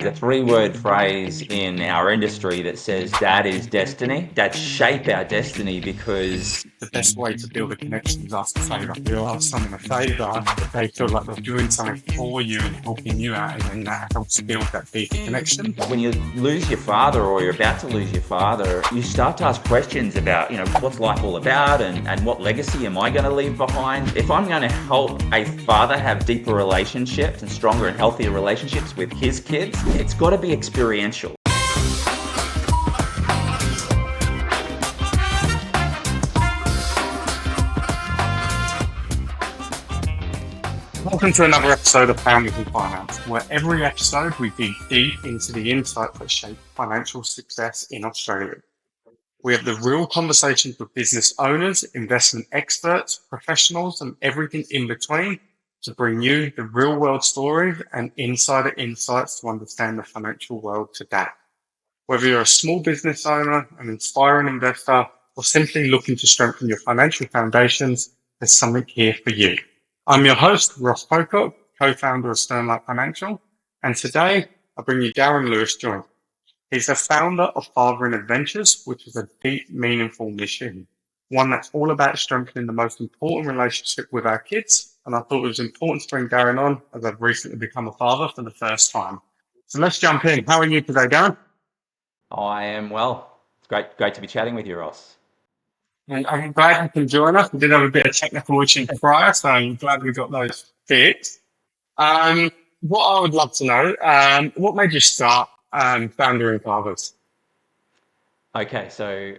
A three-word phrase in our industry that says dad is destiny. Dads shape our destiny because The best way to build a connection is ask a favour. You ask someone a favour, if they feel like they're doing something for you and helping you out, and then that helps build that deeper connection. when you lose your father or you're about to lose your father, you start to ask questions about, what's life all about and what legacy am I going to leave behind? If I'm going to help a father have deeper relationships and stronger and healthier relationships with his kids, it's got to be experiential. Welcome to another episode of Founders in Finance, where every episode we dig deep into the insights that shape financial success in Australia. We have the real conversations with business owners, investment experts, professionals, and everything in between to bring you the real world stories and insider insights to understand the financial world today. Whether you're a small business owner, an inspiring investor, or simply looking to strengthen your financial foundations, there's something here for you. I'm your host, Ross Pocock, co-founder of Sternlight Financial, and today I bring you Darren Lewis joint. He's the founder of Fathering Adventures, which is a deep, meaningful mission, one that's all about strengthening the most important relationship with our kids. And I thought it was important to bring Darren on as I've recently become a father for the first time. So let's jump in. How are you today, Darren? I am well. It's great to be chatting with you, Ross. And I'm glad you can join us. We did have a bit of technical issues prior, so I'm glad we got those fixed. What I would love to know, what made you start Foundering Fathers? Okay, so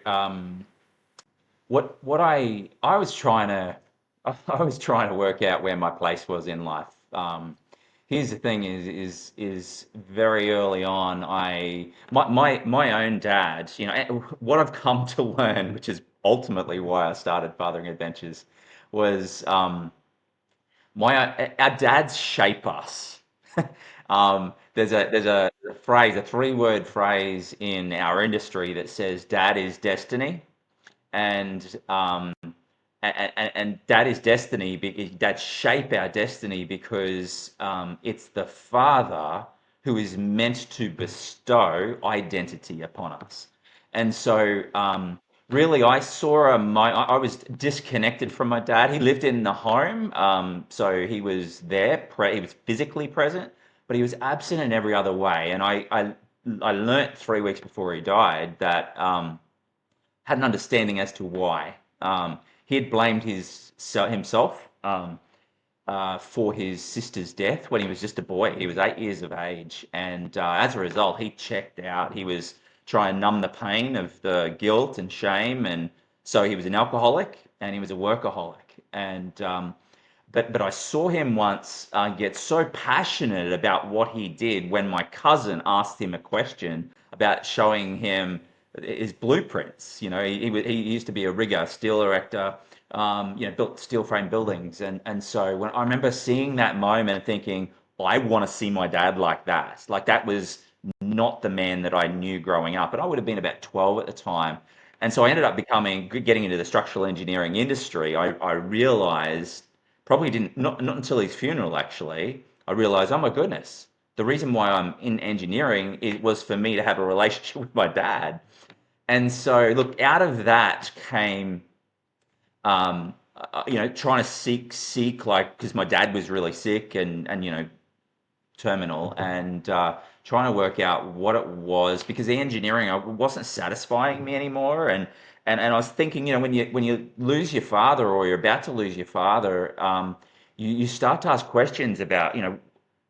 what I was trying to I was trying to work out where my place was in life. Here's the thing: is very early on, my own dad. What I've come to learn, which is ultimately why I started Fathering Adventures, was our dads shape us. There's a phrase, a three-word phrase in our industry that says dad is destiny, and that is destiny. That shape our destiny because it's the father who is meant to bestow identity upon us. And so, really, I saw I was disconnected from my dad. He lived in the home, so he was there. He was physically present, but he was absent in every other way. And I learnt 3 weeks before he died that. Had an understanding as to why. He had blamed himself for his sister's death when he was just a boy. He was 8 years of age, and as a result, he checked out. He was trying to numb the pain of the guilt and shame, and so he was an alcoholic and he was a workaholic. And but I saw him once get so passionate about what he did when my cousin asked him a question about showing him his blueprints. He used to be a rigger, steel erector, built steel frame buildings, and so when I remember seeing that moment and thinking, I want to see my dad like that. Like that was not the man that I knew growing up, and I would have been about 12 at the time. And so I ended up getting into the structural engineering industry. I realized probably didn't not until his funeral actually. I realized, oh my goodness, the reason why I'm in engineering it was for me to have a relationship with my dad. And so, look, out of that came, trying to seek like, because my dad was really sick and terminal, and trying to work out what it was because the engineering wasn't satisfying me anymore. And I was thinking, when you lose your father or you're about to lose your father, you start to ask questions about,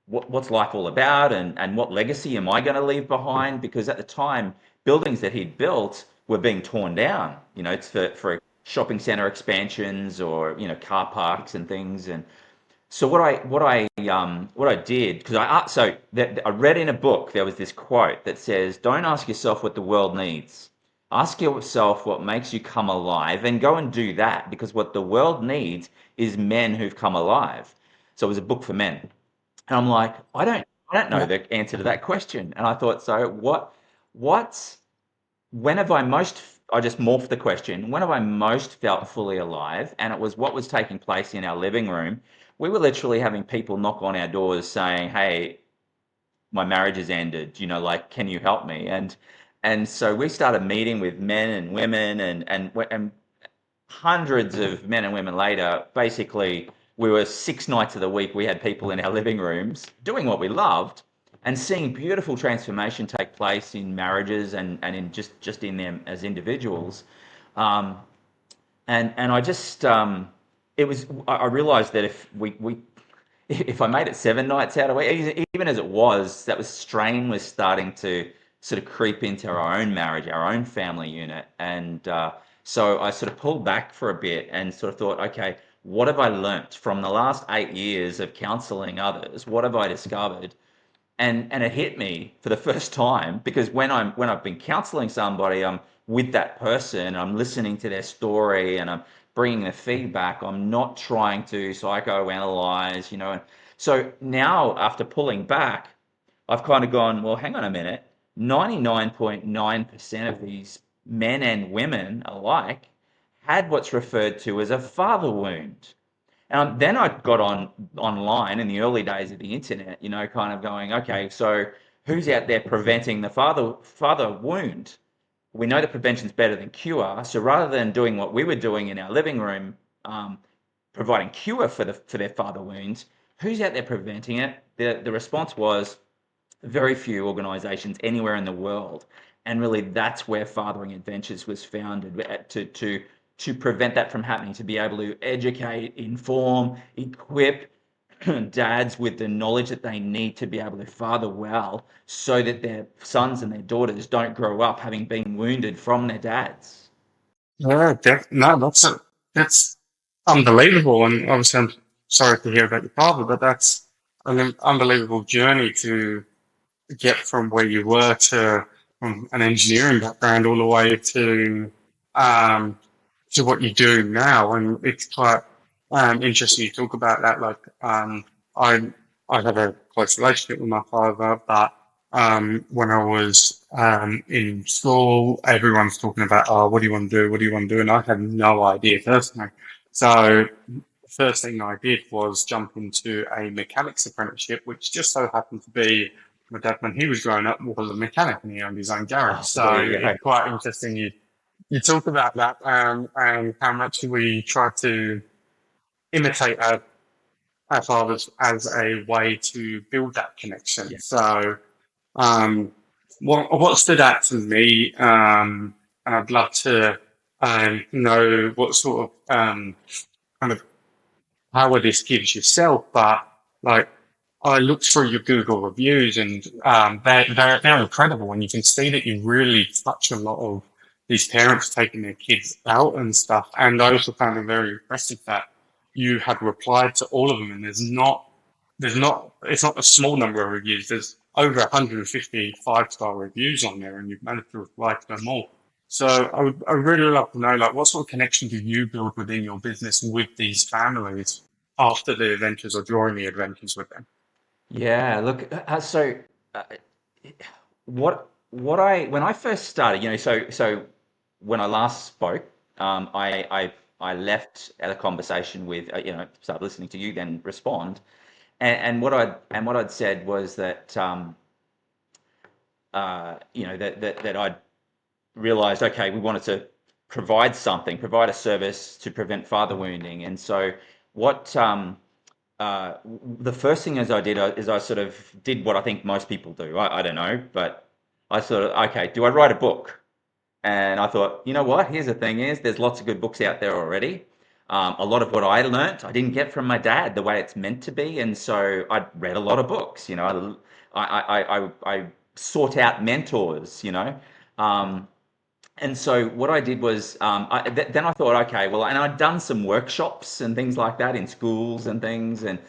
what's life all about and what legacy am I going to leave behind? Because at the time, buildings that he'd built were being torn down. It's for shopping center expansions or car parks and things. And so what I did because I read in a book there was this quote that says, "Don't ask yourself what the world needs. Ask yourself what makes you come alive, and go and do that because what the world needs is men who've come alive." So it was a book for men. And I'm like, I don't know Yeah. the answer to that question. And I thought, so what's, when have I most, I just morphed the question, when have I most felt fully alive? And it was what was taking place in our living room. We were literally having people knock on our doors saying, hey, my marriage has ended, like, can you help me? And so we started meeting with men and women, and hundreds of men and women later, basically, we were 6 nights of the week. We had people in our living rooms doing what we loved and seeing beautiful transformation take place in marriages and in just in them as individuals. Um, and I just it was I realized that if I made it 7 nights out of a week, even as it was, that was strain was starting to sort of creep into our own marriage, our own family unit. And so I sort of pulled back for a bit and sort of thought, okay, what have I learnt from the last 8 years of counseling others? What have I discovered? And it hit me for the first time, because when I've been counseling somebody, I'm with that person, I'm listening to their story, and I'm bringing the feedback. I'm not trying to psychoanalyze, and so now, after pulling back, I've kind of gone, well, hang on a minute. 99.9% of these men and women alike had what's referred to as a father wound. Then I got online in the early days of the internet, kind of going, okay, so who's out there preventing the father wound? We know that prevention's better than cure. So rather than doing what we were doing in our living room, um, providing cure for their father wounds, who's out there preventing it? The response was very few organizations anywhere in the world. And really, that's where Fathering Adventures was founded, to prevent that from happening, to be able to educate, inform, equip dads with the knowledge that they need to be able to father well, so that their sons and their daughters don't grow up having been wounded from their dads. Yeah, no, that's unbelievable. And obviously, I'm sorry to hear about your father, but that's an unbelievable journey to get from where you were to from an engineering background all the way um, to what you do now. And it's quite interesting you talk about that. Like, I I have a close relationship with my father, but when I was in school, everyone's talking about, oh, what do you want to do? What do you want to do? And I had no idea personally. So the first thing I did was jump into a mechanics apprenticeship, which just so happened to be my dad, when he was growing up, was a mechanic and he owned his own garage. Oh, there So you go. it's quite interesting. You talk about that and how much we try to imitate our fathers as a way to build that connection. Yeah. So um, what stood out to me, and I'd love to know what sort of kind of power this gives yourself, but like I looked through your Google reviews and they're incredible, and you can see that you really touch a lot of these parents taking their kids out and stuff. And I also found it very impressive that you had replied to all of them, and it's not a small number of reviews. There's over 150 5-star reviews on there, and you've managed to reply to them all. So I would really love to know, like, what sort of connection do you build within your business with these families after the adventures or during the adventures with them? Yeah, look, uh, what I when I first started, so when I last spoke, I left at a conversation with, started listening to you, then respond, and what I'd said was that, that I'd realized, okay, we wanted to provide a service to prevent father wounding. And so what uh, the first thing as I did is I sort of did what I think most people do. I don't know, but I sort of, okay, do I write a book? And I thought, you know what? Here's the thing: there's lots of good books out there already. A lot of what I learnt, I didn't get from my dad the way it's meant to be, and so I read a lot of books. I sought out mentors. Um, and so what I did was, then I thought, okay, well, and I'd done some workshops and things like that in schools and things, and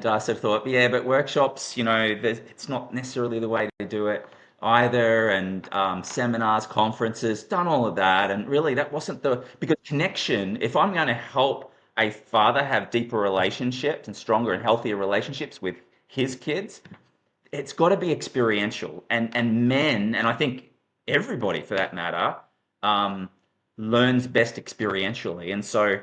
I sort of thought, yeah, but workshops, it's not necessarily the way to do it either. And seminars, conferences, done all of that, and really that wasn't because connection. If I'm going to help a father have deeper relationships and stronger and healthier relationships with his kids, it's got to be experiential. And men, and I think everybody for that matter, um, learns best experientially. And so,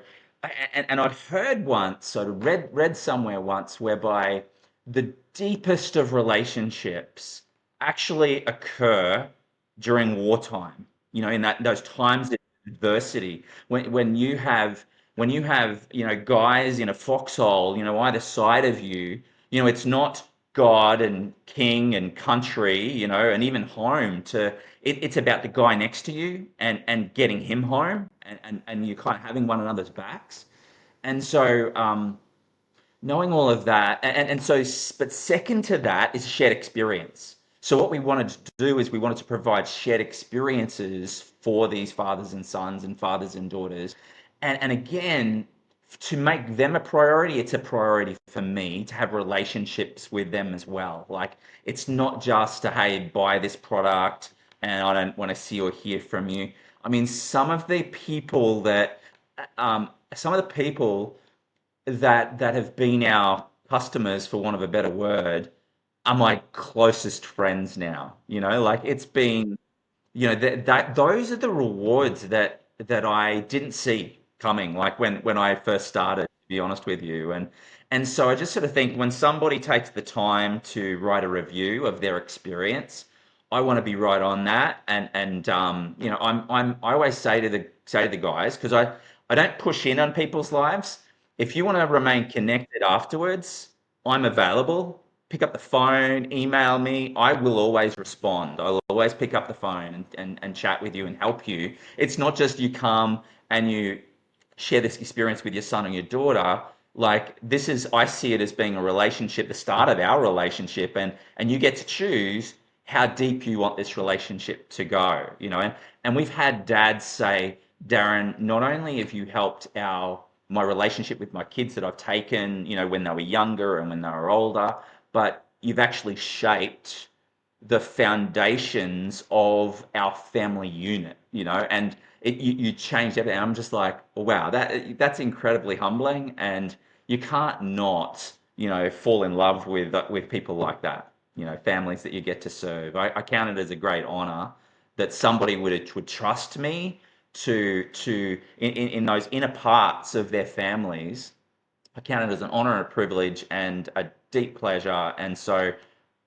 and I'd heard once, sort of read somewhere once, whereby the deepest of relationships actually occur during wartime. You know, in those times of adversity, when you have guys in a foxhole, either side of you. It's not God and king and country, and even home it's about the guy next to you and getting him home and you kind of having one another's backs. And so knowing all of that, and so, but second to that is shared experience. So what we wanted to do is we wanted to provide shared experiences for these fathers and sons and fathers and daughters. And again, to make them a priority, it's a priority for me to have relationships with them as well. Like, it's not just to, hey, buy this product and I don't want to see or hear from you. I mean, some of the people that have been our customers, for want of a better word, are my closest friends now. Like, it's been, that those are the rewards that I didn't see coming, like when I first started, to be honest with you. And so I just sort of think when somebody takes the time to write a review of their experience, I want to be right on that. I always say to the guys, because I don't push in on people's lives. If you want to remain connected afterwards, I'm available. Pick up the phone, email me. I will always respond. I'll always pick up the phone and chat with you and help you. It's not just you come and you share this experience with your son or your daughter. Like, I see it as being a relationship, the start of our relationship, and you get to choose how deep you want this relationship to go. And we've had dads say, Darren, not only have you helped my relationship with my kids that I've taken, when they were younger and when they were older, but you've actually shaped the foundations of our family unit, and you changed everything. I'm just like, oh, wow, that's incredibly humbling, and you can't not, fall in love with people like that, families that you get to serve. I count it as a great honor that somebody would trust me in those inner parts of their families. I count it as an honor and a privilege and a deep pleasure. And so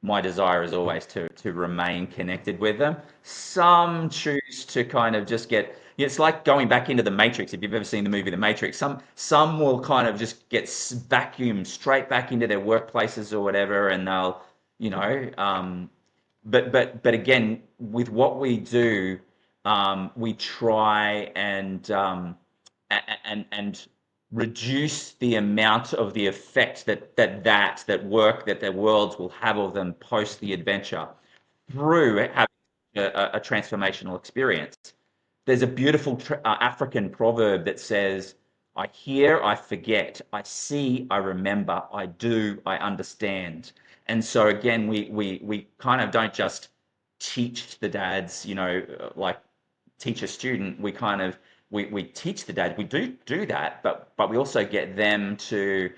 my desire is always to remain connected with them. Some choose to kind of just it's like going back into the Matrix. If you've ever seen the movie The Matrix, some will kind of just get vacuumed straight back into their workplaces or whatever, and they'll, you know, but again, with what we do, we try and reduce the amount of the effect that work, that their worlds will have of them post the adventure through having a transformational experience. There's a beautiful African proverb that says, I hear, I forget, I see, I remember, I do, I understand. And so again, we kind of don't just teach the dads, like teach a student. We kind of we teach the dads. We do that, but we also get them to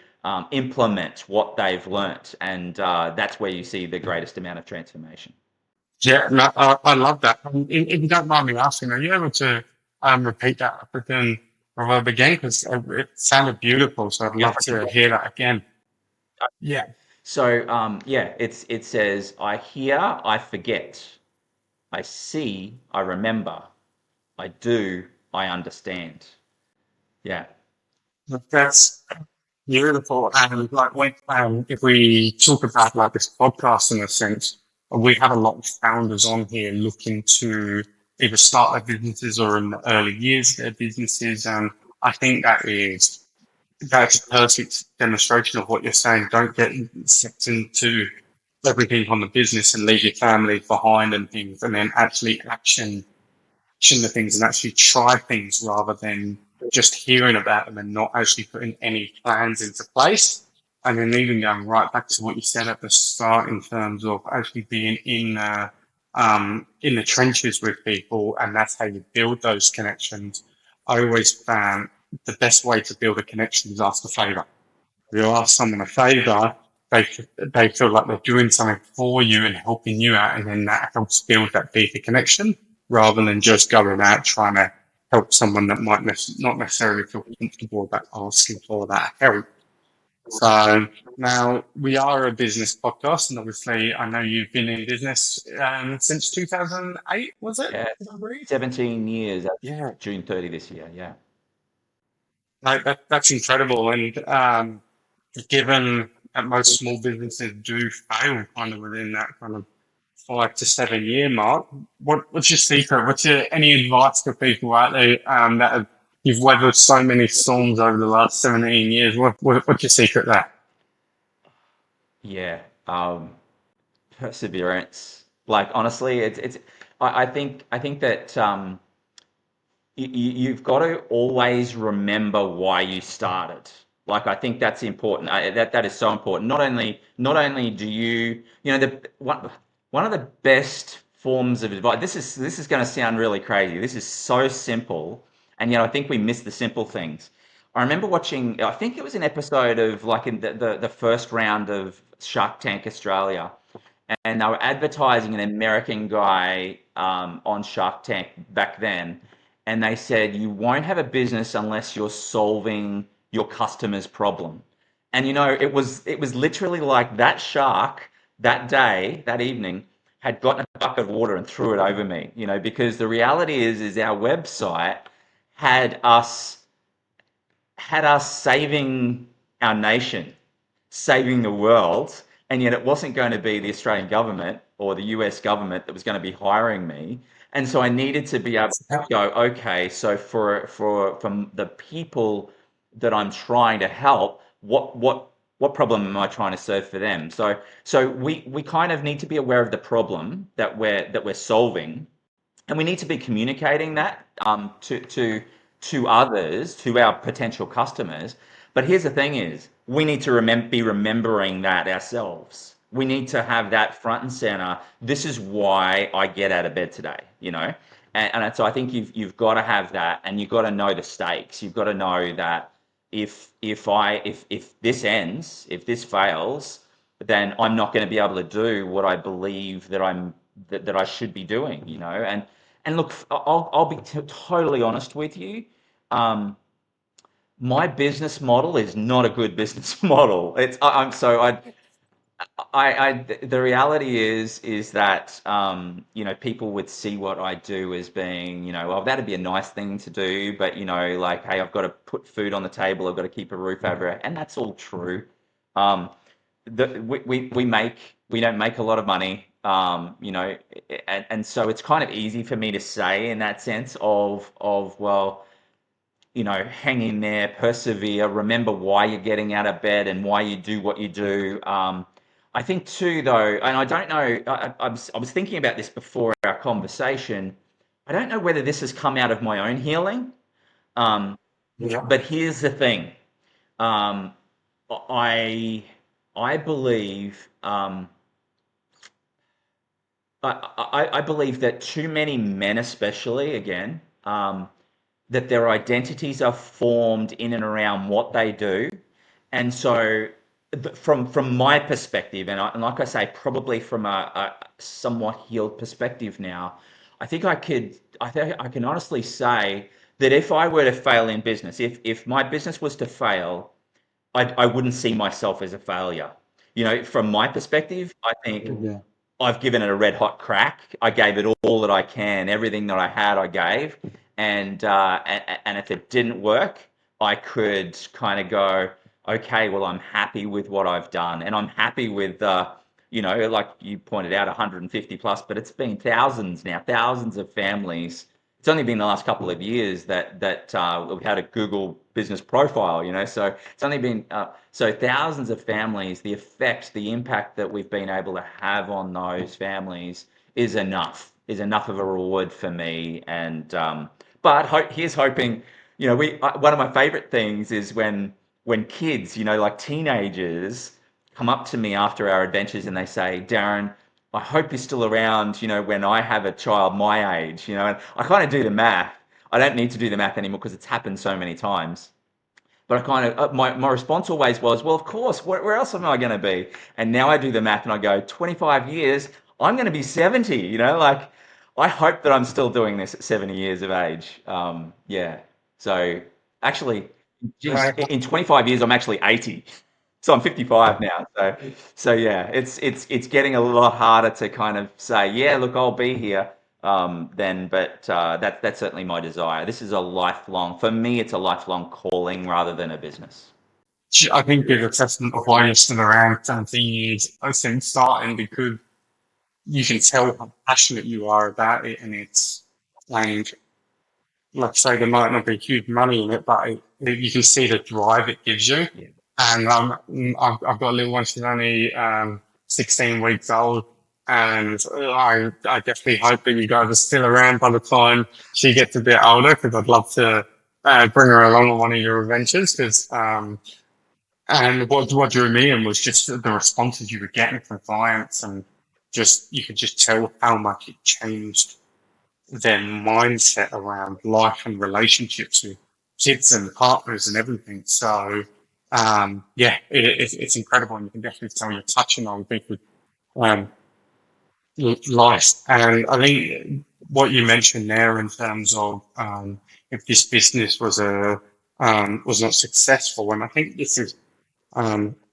implement what they've learnt, and that's where you see the greatest amount of transformation. Yeah, no, I love that. If you don't mind me asking, are you able to repeat that African proverb again? Because it sounded beautiful, so I'd The love African to proverb. hear that again. Yeah. So yeah, it says, I hear, I forget, I see, I remember, I do, I understand. Yeah. That's beautiful. And like when, if we talk about like this podcast in a sense, we have a lot of founders on here looking to either start their businesses or in the early years of their businesses. And I think that's a perfect demonstration of what you're saying. Don't get sucked into everything on the business and leave your family behind and things, and then actually action the things and actually try things rather than just hearing about them and not actually putting any plans into place. And then even going right back to what you said at the start in terms of actually being in the trenches with people, and that's how you build those connections. I always found the best way to build a connection is ask a favor. If you ask someone a favor, they they feel like they're doing something for you and helping you out, and then that helps build that deeper connection rather than just going out trying to help someone that might not necessarily feel comfortable about asking for that help. So now we are a business podcast, and obviously I know you've been in business since 2008, was it? Yeah, Did I read? 17 years. That's Yeah, June 30 this year. Yeah. like that's incredible. And given that most small businesses do fail kind of within that kind of 5 to 7 year mark, what's your secret? What's your any advice for people out there that have, you've weathered so many storms over the last 17 years? What's your secret there? Yeah. Perseverance. Like honestly, it's I think that you've got to always remember why you started. Like I think that's important. That is so important. Not only do the one of the best forms of advice. This is going to sound really crazy. This is so simple, and yet I think we miss the simple things. I remember watching. I think it was an episode of like in the first round of Shark Tank Australia, and they were advertising an American guy on Shark Tank back then, and they said you won't have a business unless you're solving your customer's problem. And it was literally like that shark that day, that evening, had gotten a bucket of water and threw it over me. Because the reality is our website had us had us saving our nation, saving the world, and yet it wasn't going to be the Australian government or the US government that was going to be hiring me. And so I needed to be able to go, okay, so from the people that I'm trying to help, what problem am I trying to solve for them? So we kind of need to be aware of the problem that we're solving, and we need to be communicating that to others, to our potential customers. But here's the thing: is we need to be remembering that ourselves. We need to have that front and center. This is why I get out of bed today. And so I think you've got to have that, and you've got to know the stakes. You've got to know that if this ends, if this fails, then I'm not going to be able to do what I believe that I should be doing. And look, I'll be totally honest with you. Um, my business model is not a good business model. I'm so the reality is that people would see what I do as being, well, that'd be a nice thing to do, but like, hey, I've got to put food on the table, I've got to keep a roof over it, and that's all true. Um, we don't make a lot of money, and so it's kind of easy for me to say in that sense of well, hang in there, persevere, remember why you're getting out of bed and why you do what you do. I think too, though, and I don't know, I was thinking about this before our conversation. I don't know whether this has come out of my own healing, um, Yeah. but here's the thing. Um, I I believe I believe that too many men, especially, again, that their identities are formed in and around what they do. And so, from my perspective, and like I say, probably from a somewhat healed perspective now, I can honestly say that if I were to fail in business, if my business was to fail, I wouldn't see myself as a failure. From my perspective, I think Yeah. I've given it a red hot crack. I gave it all that I can. Everything that I had, I gave. And if it didn't work, I could kind of go, okay, well, I'm happy with what I've done, and I'm happy with, like you pointed out, 150 plus, but it's been thousands now, thousands of families. It's only been the last couple of years that we've had a Google business profile, so it's only been so thousands of families. The effect, the impact that we've been able to have on those families is enough of a reward for me. And but here's hoping. One of my favorite things is when kids, like teenagers, come up to me after our adventures and they say, Darren, I hope you're still around, when I have a child my age, and I kind of do the math. I don't need to do the math anymore because it's happened so many times. But I kind of, my response always was, well, of course, where else am I going to be? And now I do the math and I go, 25 years, I'm going to be 70, like I hope that I'm still doing this at 70 years of age. Yeah. So actually, geez, Right. in 25 years, I'm actually 80. So I'm 55 now. So yeah, it's getting a lot harder to kind of say, yeah, look, I'll be here. Then, but that's certainly my desire. This is a lifelong, for me, it's a lifelong calling rather than a business. I think it's a testament of why you're still around 17 years since starting, because you can tell how passionate you are about it, and and let's say there might not be huge money in it, but you can see the drive it gives you. Yeah. And I've got a little one. She's only 16 weeks old, and I definitely hope that you guys are still around by the time she gets a bit older, because I'd love to bring her along on one of your adventures. Because and what drew me in was just the responses you were getting from clients, and just you could just tell how much it changed their mindset around life and relationships with kids and partners and everything. So, yeah, it's incredible. And you can definitely tell you're touching on things with um, life. And I think what you mentioned there in terms of if this business was not successful, and I think this is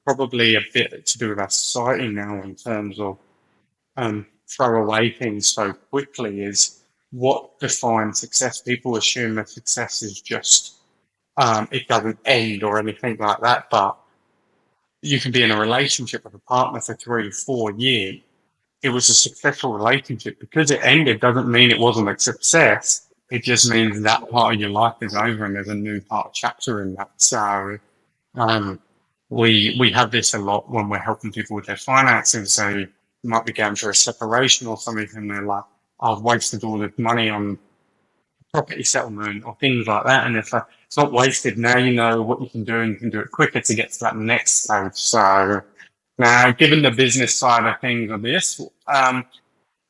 probably a bit to do with our society now in terms of throw away things so quickly, is what defines success. People assume that success is just it doesn't end or anything like that, but you can be in a relationship with a partner for 3 or 4 years. It was a successful relationship. Because it ended doesn't mean it wasn't a success. It just means that part of your life is over and there's a new part chapter in that. So um, we have this a lot when we're helping people with their finances. So you might be going through a separation or something, and they're like, "I've wasted all this money on property settlement or things like that." And it's like, it's not wasted. Now you know what you can do, and you can do it quicker to get to that next stage. So now, given the business side of things of this,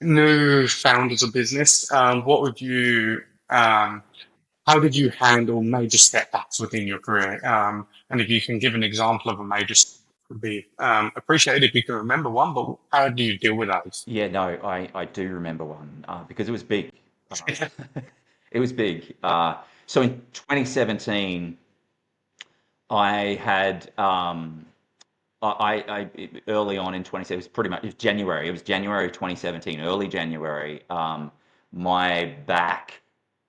new founders of business, what would you how did you handle major setbacks within your career? And if you can give an example of a major step, would be appreciated if you can remember one, but how do you deal with those? Yeah, no, I do remember one because it was big. Uh, it was big. So in 2017, I had early on in 2017, it was pretty much, it was January. It was January of 2017, early January. My back,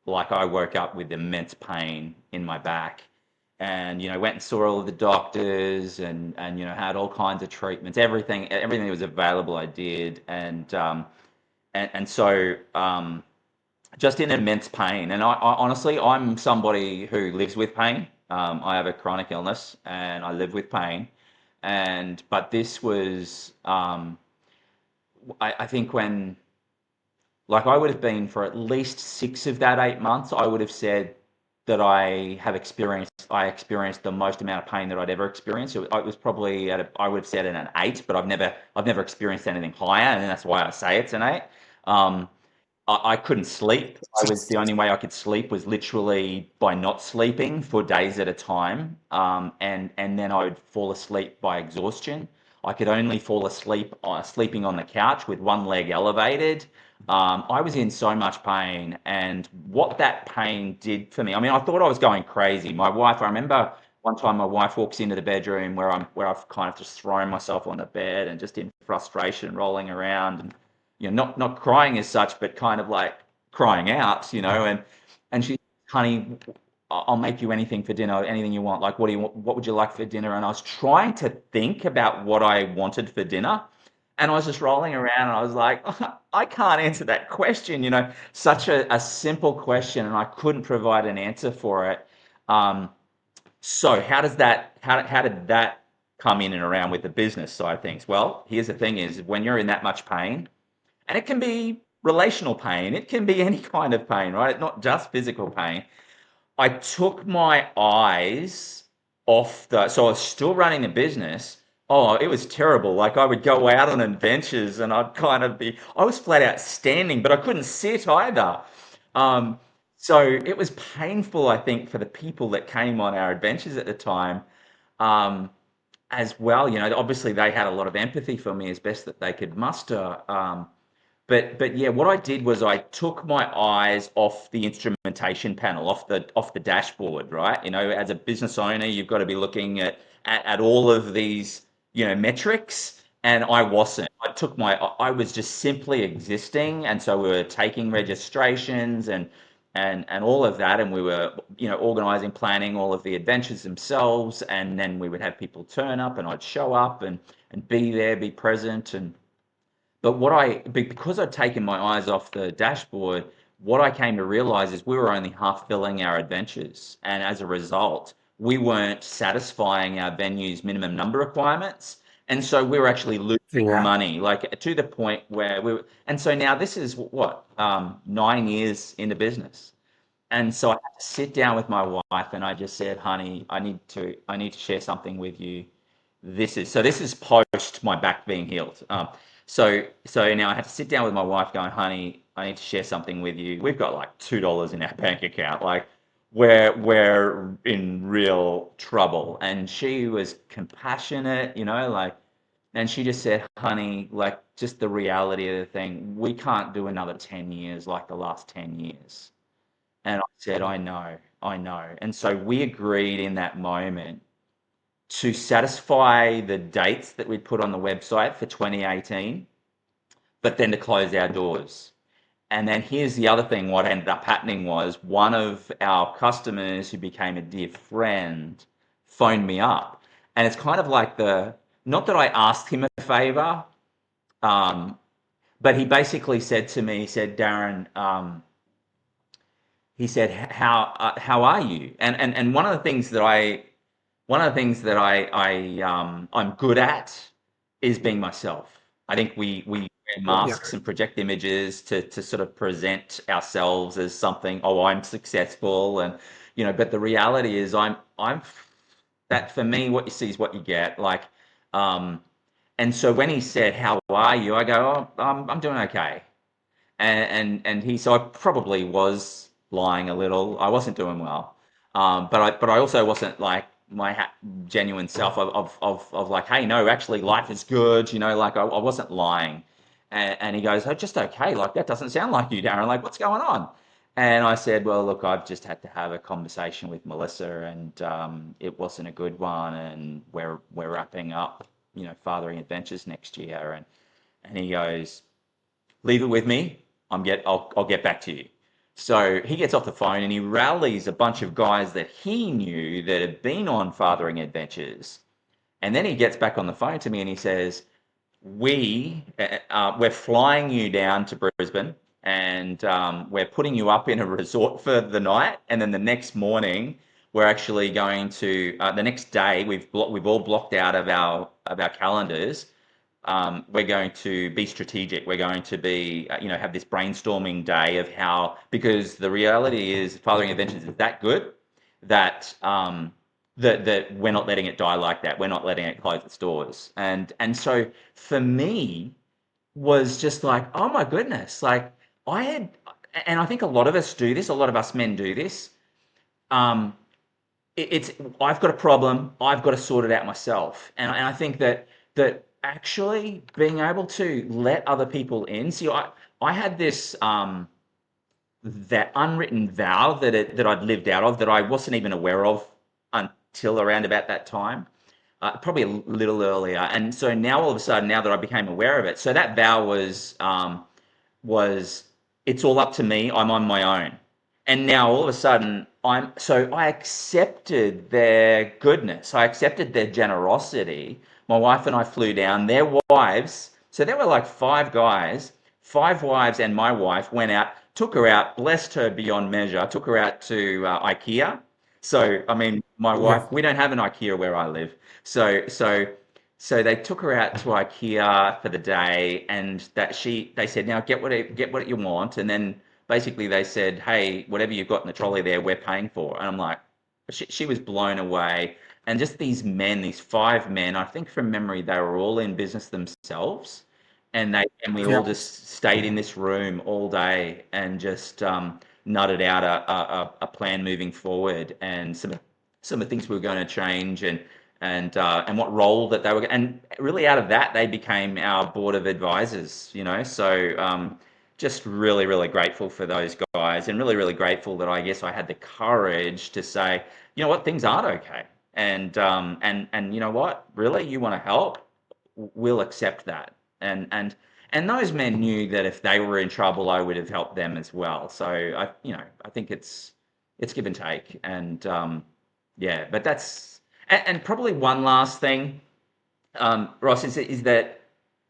like I woke up with immense pain in my back, and went and saw all of the doctors, and had all kinds of treatments, everything that was available I did, and so just in immense pain. And I honestly, I'm somebody who lives with pain. I have a chronic illness, and I live with pain. But this was, I think when, like, I would have been for at least 6 of that 8 months, I would have said that I experienced the most amount of pain that I'd ever experienced. It was probably I would have said an 8, but I've never experienced anything higher, and that's why I say it's an 8. Um, I couldn't sleep. The only way I could sleep was literally by not sleeping for days at a time. And then I would fall asleep by exhaustion. I could only fall asleep sleeping on the couch with one leg elevated. I was in so much pain, and what that pain did for me. I mean, I thought I was going crazy. My wife, I remember one time my wife walks into the bedroom where I've kind of just thrown myself on the bed and just in frustration rolling around, and not crying as such, but kind of like crying out, and she, honey, I'll make you anything for dinner, anything you want. Like, what would you like for dinner? And I was trying to think about what I wanted for dinner, and I was just rolling around, and I was like, I can't answer that question, such a simple question, and I couldn't provide an answer for it. Um, so how did that come in and around with the business side of things? Well, here's the thing: is when you're in that much pain, and it can be relational pain, it can be any kind of pain, right? Not just physical pain. I took my eyes so I was still running the business. Oh, it was terrible. Like, I would go out on adventures, and I was flat out standing, but I couldn't sit either. Um, so it was painful, I think, for the people that came on our adventures at the time. Um, as well, obviously they had a lot of empathy for me as best that they could muster. but yeah, what I did was I took my eyes off the instrumentation panel, off the dashboard, right? As a business owner, you've got to be looking at all of these, metrics, and I wasn't. I was just simply existing, and so we were taking registrations and all of that, and we were, organizing, planning all of the adventures themselves, and then we would have people turn up, and I'd show up and be there, be present, and but because I'd taken my eyes off the dashboard, what I came to realize is we were only half filling our adventures. And as a result, we weren't satisfying our venue's minimum number requirements. And so we were actually losing Yeah. money, like to the point where and so now this is what, 9 years into business. And so I had to sit down with my wife and I just said, honey, I need to share something with you. This is post my back being healed. So now I have to sit down with my wife going, honey, I need to share something with you. We've got like $2 in our bank account. Like we're in real trouble. And she was compassionate, and she just said, honey, like just the reality of the thing, we can't do another 10 years like the last 10 years. And I said, I know, I know. And so we agreed in that moment to satisfy the dates that we'd put on the website for 2018, but then to close our doors. And then here's the other thing, what ended up happening was one of our customers who became a dear friend phoned me up. And it's kind of like not that I asked him a favor, um, but he basically said to me, he said, Darren, he said, how are you? And one of the things that I'm good at is being myself. I think we wear Yeah. masks and project images to sort of present ourselves as something. Oh, I'm successful, and but the reality is, I'm that for me, what you see is what you get. Like, um, and so when he said, "How are you?" I go, "Oh, I'm doing okay." So I probably was lying a little. I wasn't doing well, but I also wasn't like my genuine self of like, hey, no, actually, life is good. Like I wasn't lying. And he goes, oh, just okay. Like that doesn't sound like you, Darren. Like what's going on? And I said, well, look, I've just had to have a conversation with Melissa, and it wasn't a good one, and we're wrapping up, Fathering Adventures next year, and he goes, leave it with me. I'll get back to you. So he gets off the phone and he rallies a bunch of guys that he knew that had been on fathering adventures. And then he gets back on the phone to me and he says, we're flying you down to Brisbane, and we're putting you up in a resort for the night. And then the next morning, we're actually going to the next day. We've all blocked out of our calendars. We're going to be strategic. We're going to be, have this brainstorming day of how, because the reality is, Fathering Adventures is that good that that we're not letting it die like that. We're not letting it close its doors. And so for me was just like, oh my goodness, like I had, and I think a lot of us do this. A lot of us men do this. Um, it's I've got a problem. I've got to sort it out myself. And I think that actually being able to let other people in. See, I had this that unwritten vow that I'd lived out of that I wasn't even aware of until around about that time. Probably a little earlier. And so now all of a sudden, now that I became aware of it, so that vow was it's all up to me. I'm on my own. And now all of a sudden I accepted their goodness. I accepted their generosity. My wife and I flew down. Their wives, so there were like five guys, five wives and my wife went out, took her out, blessed her beyond measure, took her out to IKEA. So I mean, my Yeah. wife, we don't have an IKEA where I live. So they took her out to IKEA for the day, and they said, now get what you want, and then basically they said, hey, whatever you've got in the trolley there, we're paying for. And I'm like, she was blown away. And just these men, these five men, I think from memory, they were all in business themselves, and we all Yeah. just stayed in this room all day and just nutted out a plan moving forward, and some of the things we were going to change, and what role that they were, and really out of that they became our board of advisors. So just really, really grateful for those guys, and really, really grateful that I guess I had the courage to say, you know what, things aren't okay, and you know what, really, you want to help, we'll accept that. And those men knew that if they were in trouble, I would have helped them as well. So I think it's give and take, and yeah, but and probably one last thing, Ross, is that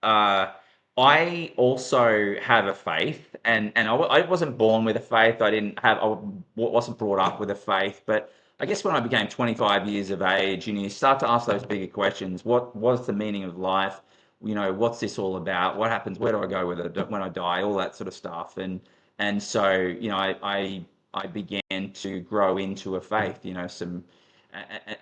uh, I also have a faith, and I wasn't born with a faith. I wasn't brought up with a faith, but I guess when I became 25 years of age, and you start to ask those bigger questions, what was the meaning of life? What's this all about? What happens? Where do I go with it when I die? All that sort of stuff, and so I began to grow into a faith. Some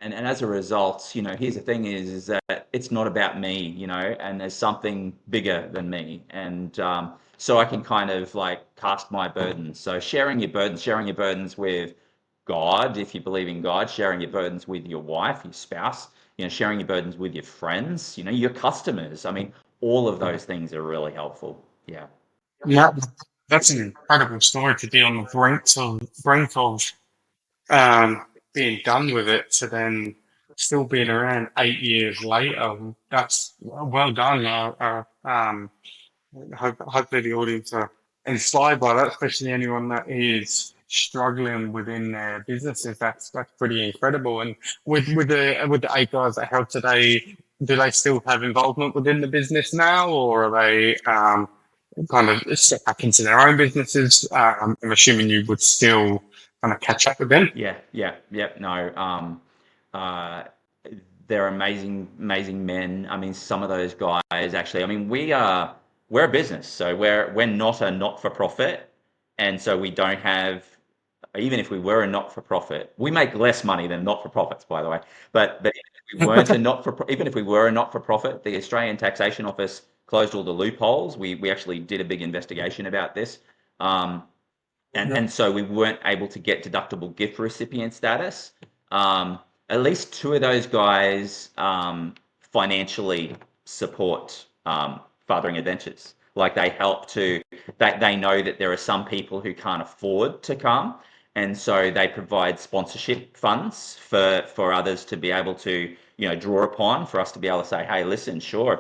and as a result, here's the thing is that it's not about me, and there's something bigger than me, and so I can kind of like cast my burdens. So sharing your burdens with God, if you believe in God, sharing your burdens with your wife, your spouse, sharing your burdens with your friends, your customers. I mean, all of those things are really helpful. Yeah. Yeah, that's an incredible story to be on the brink of um, being done with it to then still being around 8 years later. That's well done. Hopefully the audience are inspired by that, especially anyone that is struggling within their businesses. That's pretty incredible. And with the 8 guys that help today, do they still have involvement within the business now, or are they kind of step back into their own businesses? I'm assuming you would still kind of catch up with them. Yeah, yeah, yeah. No, uh, they're amazing, amazing men. I mean, some of those guys actually. I mean, we're a business, so we're not a not for profit, and so we don't have. Even if we were a not for profit, we make less money than not for profits, by the way. But even if we were a not for profit, the Australian Taxation Office closed all the loopholes. We actually did a big investigation about this. Um, and so we weren't able to get deductible gift recipient status. Um, at least two of those guys financially support fathering adventures. Like they help to, they know that there are some people who can't afford to come, and so they provide sponsorship funds for others to be able to draw upon, for us to be able to say, hey, listen, sure,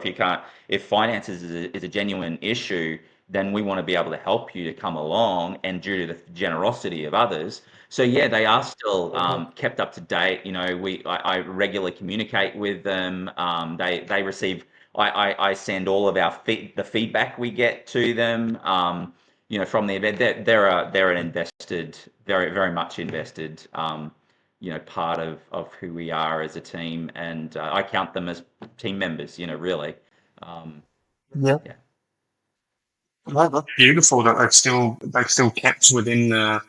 if finances is a genuine issue, then we want to be able to help you to come along, and due to the generosity of others. So yeah, they are still kept up to date. I regularly communicate with them. They receive. I send all of the feedback we get to them. From the event, they're an invested, very, very much invested. Part of who we are as a team, and I count them as team members. Really. Um, Yeah. yeah. Well, that's beautiful that they've still kept within the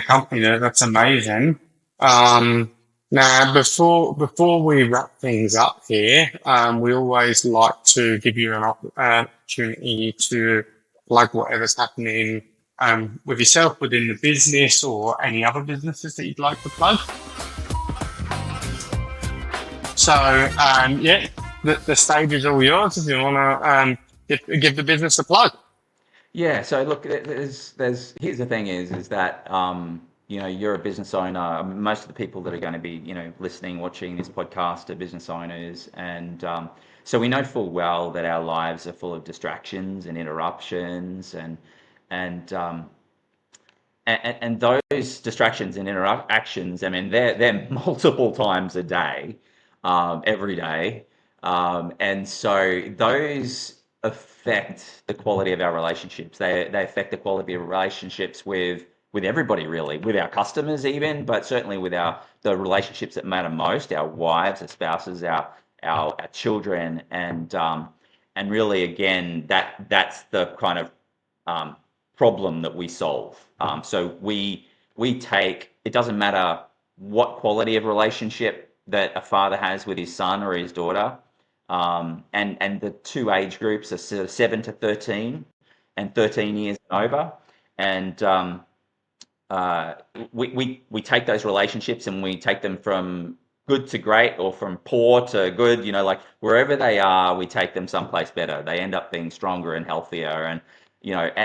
company there. That's amazing. Um, Now, before we wrap things up here, we always like to give you an opportunity to plug whatever's happening with yourself within the business or any other businesses that you'd like to plug. So, yeah, the stage is all yours if you want to give the business a plug. Yeah, so look, here's the thing is that you're a business owner. Most of the people that are going to be listening, watching this podcast are business owners, and so we know full well that our lives are full of distractions and interruptions, and um, and those distractions and interactions, I mean, they're multiple times a day, every day, and so those affect the quality of our relationships. They affect the quality of relationships with everybody, really, with our customers even, but certainly with the relationships that matter most, our wives, our spouses, our children, and really, again, that's the kind of um, problem that we solve. So we take, it doesn't matter what quality of relationship that a father has with his son or his daughter, and the two age groups are sort of 7 to 13 and 13 years and over, and uh, we take those relationships and we take them from good to great or from poor to good, like wherever they are, we take them someplace better. They end up being stronger and healthier. And,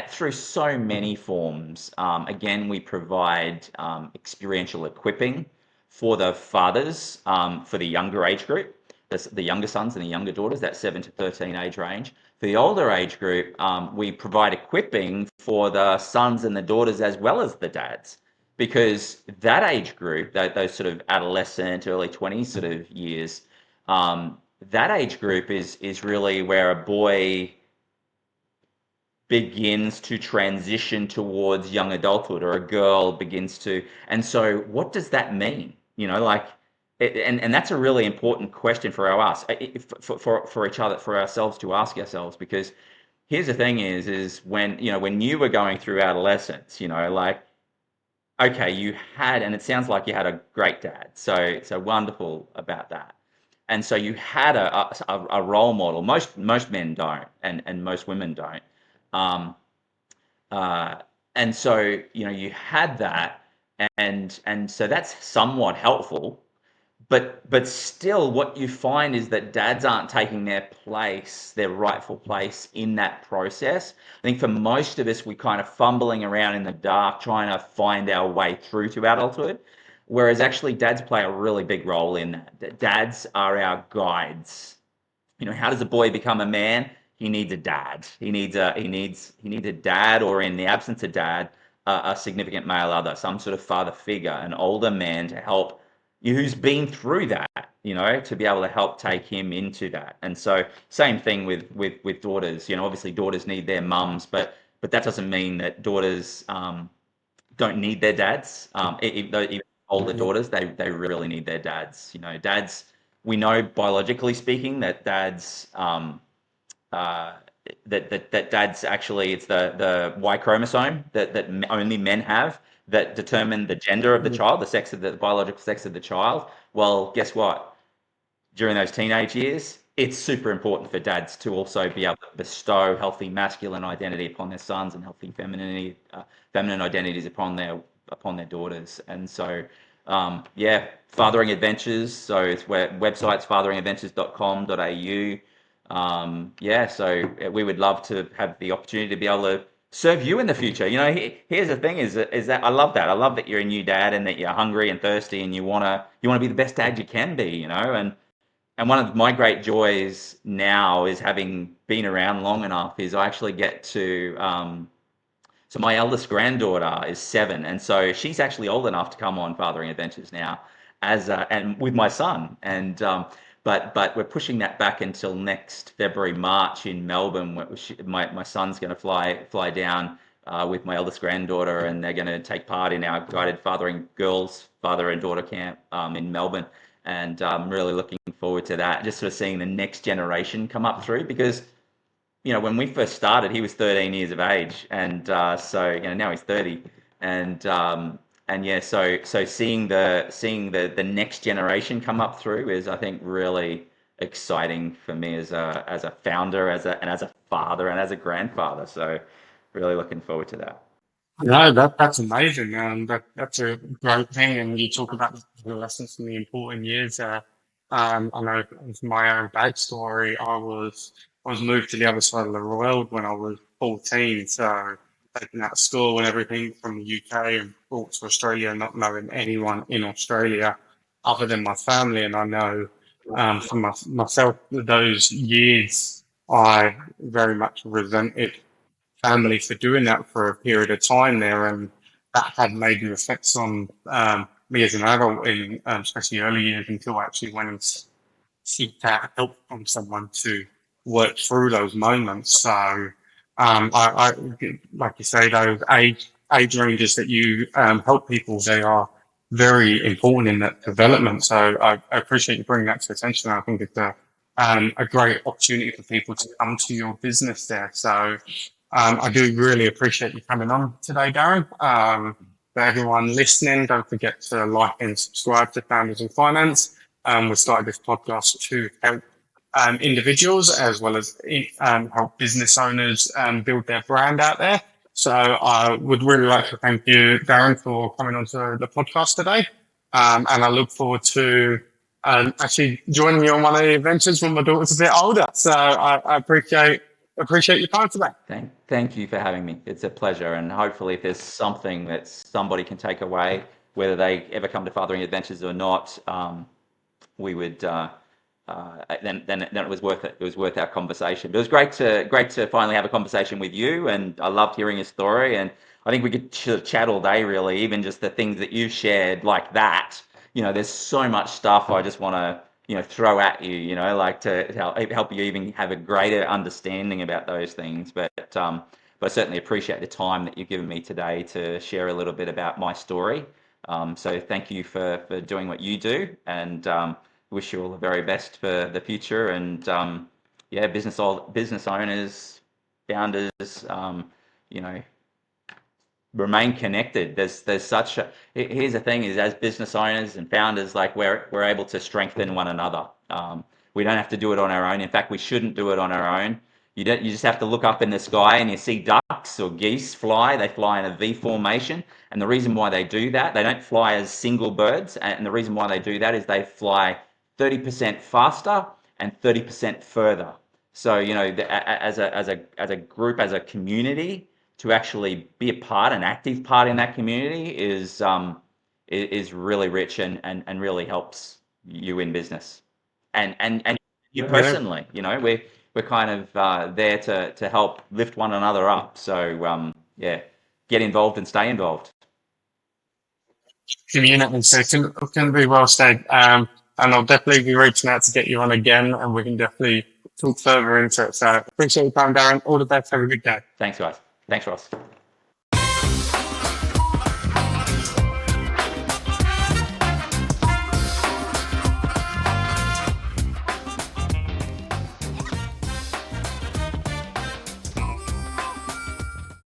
through so many forms. Again, we provide experiential equipping for the fathers, for the younger age group, the younger sons and the younger daughters, that 7 to 13 age range. For the older age group, we provide equipping for the sons and the daughters as well as the dads, because that age group, those sort of adolescent, early 20s sort of years, that age group is really where a boy begins to transition towards young adulthood, or a girl begins to. And so what does that mean? Like, and that's a really important question for us, for each other, for ourselves to ask ourselves, because here's the thing is when you were going through adolescence, like, okay, you had, and it sounds like you had a great dad, so wonderful about that. And so you had a role model. Most men don't, and most women don't. um, uh, and so, you had that, and so that's somewhat helpful. But still, what you find is that dads aren't taking their rightful place in that process. I think for most of us, we kind of fumbling around in the dark, trying to find our way through to adulthood. Whereas actually, dads play a really big role in that. Dads are our guides. How does a boy become a man? He needs a dad. He needs a dad, or in the absence of dad, a significant male other, some sort of father figure, an older man to help you, who's been through that, to be able to help take him into that. And so, same thing with daughters. Obviously daughters need their mums, but that doesn't mean that daughters don't need their dads. Even older daughters, they really need their dads. Dads. We know biologically speaking that dads, uh, that dads actually, it's the Y chromosome that only men have, that determine the gender of the child, the biological sex of the child. Well, guess what? During those teenage years, it's super important for dads to also be able to bestow healthy masculine identity upon their sons, and healthy feminine identities upon their daughters. And so, yeah, fathering adventures. So it's where website's fatheringadventures.com.au. Yeah, so we would love to have the opportunity to be able to serve you in the future. Here's the thing: is that I love that. I love that you're a new dad, and that you're hungry and thirsty, and you wanna be the best dad you can be. And one of my great joys now is, having been around long enough, is I actually get to. So my eldest granddaughter is 7, and so she's actually old enough to come on Fathering Adventures now, and with my son. And but we're pushing that back until next February, March in Melbourne. My son's going to fly down with my eldest granddaughter, and they're going to take part in our guided fathering girls father and daughter camp in Melbourne. And I'm really looking forward to that. Just sort of seeing the next generation come up through, because when we first started, he was 13 years of age, and so now he's 30. And yeah, so seeing the next generation come up through is, I think, really exciting for me as a founder, as a father, and as a grandfather. So really looking forward to that. No, that's amazing. That's a great thing. And you talk about the lessons from the important years. I know from my own backstory, I was moved to the other side of the world when I was 14. So taken out of school and everything from the UK and brought to Australia, not knowing anyone in Australia other than my family. And I know for myself, those years, I very much resented family for doing that for a period of time there, and that had major effects on me as an adult in especially early years, until I actually went and seeked out help from someone to work through those moments. So, I like you say, those age ranges that you help people, they are very important in that development. So I appreciate you bringing that to attention. I think it's a great opportunity for people to come to your business there. So I do really appreciate you coming on today, Darren. For everyone listening, don't forget to like and subscribe to Founders in Finance. We started this podcast to help individuals, as well as help business owners build their brand out there. So I would really like to thank you, Darren, for coming onto the podcast today. And I look forward to actually joining me on one of the adventures when my daughter's a bit older. So I appreciate your time today. Thank you for having me. It's a pleasure, and hopefully, if there's something that somebody can take away, whether they ever come to Fathering Adventures or not, we would then it was worth it. It was worth our conversation. But it was great to finally have a conversation with you, and I loved hearing your story. And I think we could chat all day, really. Even just the things that you've shared, like that. There's so much stuff I just want to throw at you. Like to help you even have a greater understanding about those things. But I certainly appreciate the time that you've given me today to share a little bit about my story. So thank you for doing what you do, and wish you all the very best for the future. And yeah, business owners, founders, you know, remain connected. There's such a here's the thing is, as business owners and founders, like we're able to strengthen one another. We don't have to do it on our own. In fact, we shouldn't do it on our own. You just have to look up in the sky and you see ducks or geese fly. They fly in a V formation, and the reason why they do that, they don't fly as single birds, and the reason why they do that is they fly 30% faster and 30% further. So as a group, as a community, to actually be a part, an active part in that community is really rich and really helps you in business and you Yeah. personally. We're kind of there to help lift one another up. So yeah, get involved and stay involved. Community. So it can be well said. And I'll definitely be reaching out to get you on again, and we can definitely talk further into it. So appreciate your time, Darren. All the best. Have a good day. Thanks, guys. Thanks, Ross.